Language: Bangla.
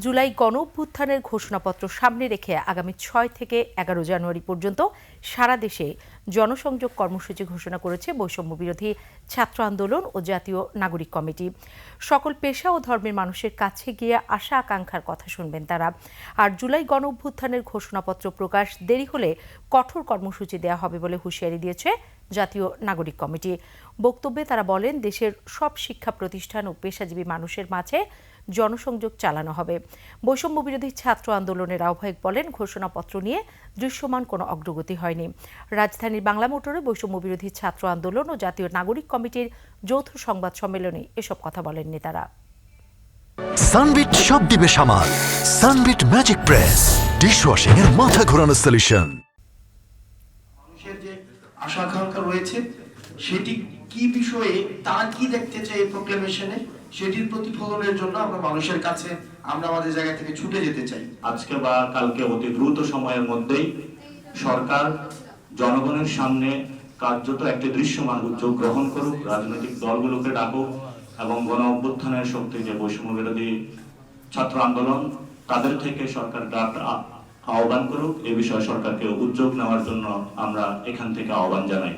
জুলাই গণঅভ্যুত্থানের ঘোষণাপত্র সামনে রেখে আগামী ৬ থেকে ১১ জানুয়ারি পর্যন্ত সারা দেশে জনসংযোগ কর্মসূচি ঘোষণা করেছে বৈষম্য বিরোধী ছাত্র আন্দোলন ও জাতীয় নাগরিক কমিটি। সকল পেশা ও ধর্মের মানুষের কাছে গিয়ে আশা আকাঙ্ক্ষার কথা শুনবেন তারা। আর জুলাই গণঅভ্যুত্থানের ঘোষণাপত্র প্রকাশ দেরি হলে কঠোর কর্মসূচি দেওয়া হবে বলে হুঁশিয়ারি দিয়েছে জাতীয় নাগরিক কমিটি। বক্তব্যে তারা বলেন, দেশের সব শিক্ষা প্রতিষ্ঠান ও পেশাজীবী মানুষের মাঝে জনসংযোগ চালানো হবে। বৈষম্য বিরোধী ছাত্র আন্দোলনের আহ্বায়ক বলেন, ঘোষণাপত্র নিয়ে দৃশ্যমান কোনো অগ্রগতি হয়নি। রাজধানীর বাংলা মোটরে বৈষম্য বিরোধী ছাত্র আন্দোলন ও জাতীয় নাগরিক কমিটির যৌথ সংবাদ সম্মেলনে এসব কথা বলেন নেতারা। সানবিট সব দিবে সামাল। সানবিট ম্যাজিক প্রেস ডিশওয়াশিং এর মাথা ঘোরানো সলিউশন। মানুষের যে আশা আকাঙ্ক্ষা রয়েছে সেটি কি বিষয়ে তারা কি দেখতে চায় এই প্রোক্লেমেশনে, সেটির প্রতিফলনের জন্য আমরা মানুষের কাছে আমরা আমাদের জায়গা থেকে ছুটে যেতে চাই। আজকে বা কালকে অতি দ্রুত সময়ের মধ্যেই সরকার জনগণের সামনে কার্যত একটি দৃশ্যমান উদ্যোগ গ্রহণ করুক, রাজনৈতিক দলগুলোকে ডাকুক এবং গণ অভ্যুত্থানের শক্তি যে বৈষম্য বিরোধী ছাত্র আন্দোলন তাদের থেকে সরকার ড্রাফট আহ্বান করুক। এ বিষয়ে সরকারকে উদ্যোগ নেওয়ার জন্য আমরা এখান থেকে আহ্বান জানাই।